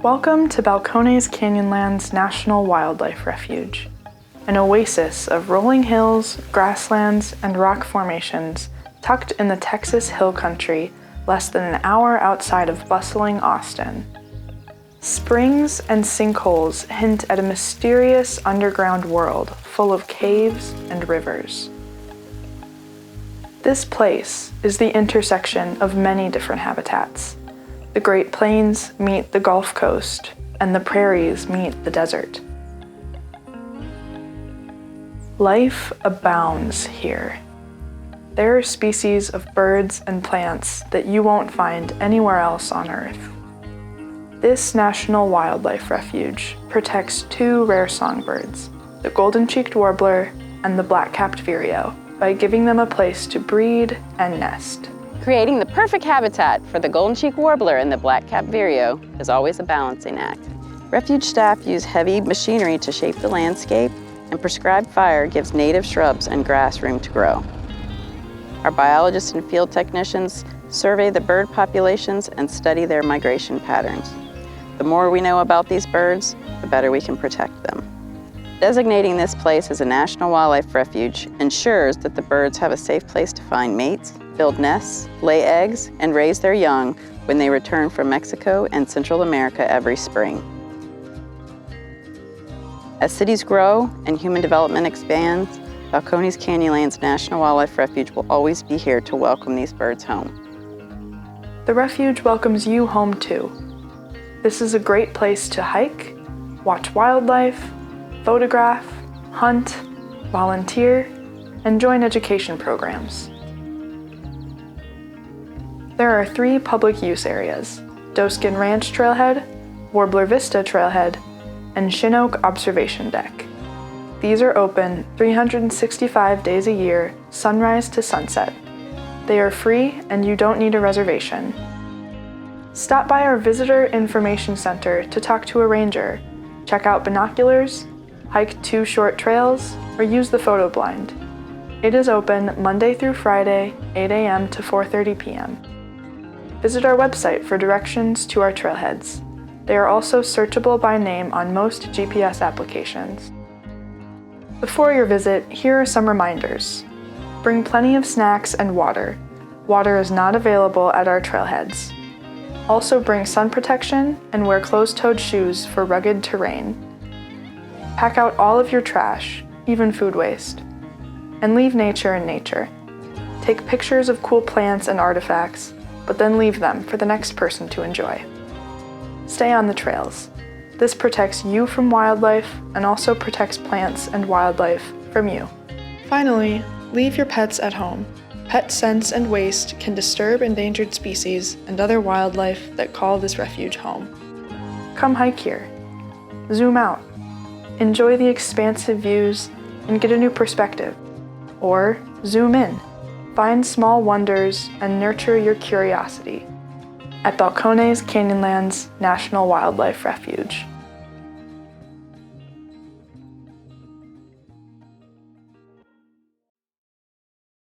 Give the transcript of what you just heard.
Welcome to Balcones Canyonlands National Wildlife Refuge, an oasis of rolling hills, grasslands, and rock formations tucked in the Texas Hill Country less than an hour outside of bustling Austin. Springs and sinkholes hint at a mysterious underground world full of caves and rivers. This place is the intersection of many different habitats. The Great Plains meet the Gulf Coast, and the prairies meet the desert. Life abounds here. There are species of birds and plants that you won't find anywhere else on Earth. This National Wildlife Refuge protects two rare songbirds, the golden-cheeked warbler and the black-capped vireo, by giving them a place to breed and nest. Creating the perfect habitat for the golden-cheeked warbler and the black-capped vireo is always a balancing act. Refuge staff use heavy machinery to shape the landscape, and prescribed fire gives native shrubs and grass room to grow. Our biologists and field technicians survey the bird populations and study their migration patterns. The more we know about these birds, the better we can protect them. Designating this place as a National Wildlife Refuge ensures that the birds have a safe place to find mates, build nests, lay eggs, and raise their young when they return from Mexico and Central America every spring. As cities grow and human development expands, Balcones Canyonlands National Wildlife Refuge will always be here to welcome these birds home. The refuge welcomes you home too. This is a great place to hike, watch wildlife, photograph, hunt, volunteer, and join education programs. There are 3 public use areas: Doeskin Ranch Trailhead, Warbler Vista Trailhead, and Shin Oak Observation Deck. These are open 365 days a year, sunrise to sunset. They are free and you don't need a reservation. Stop by our Visitor Information Center to talk to a ranger, check out binoculars, hike 2 short trails, or use the photo blind. It is open Monday through Friday, 8 a.m. to 4:30 p.m. Visit our website for directions to our trailheads. They are also searchable by name on most GPS applications. Before your visit, here are some reminders. Bring plenty of snacks and water. Water is not available at our trailheads. Also bring sun protection and wear closed-toed shoes for rugged terrain. Pack out all of your trash, even food waste. And leave nature in nature. Take pictures of cool plants and artifacts, but then leave them for the next person to enjoy. Stay on the trails. This protects you from wildlife and also protects plants and wildlife from you. Finally, leave your pets at home. Pet scents and waste can disturb endangered species and other wildlife that call this refuge home. Come hike here. Zoom out. Enjoy the expansive views and get a new perspective. Or zoom in. Find small wonders and nurture your curiosity at Balcones Canyonlands National Wildlife Refuge.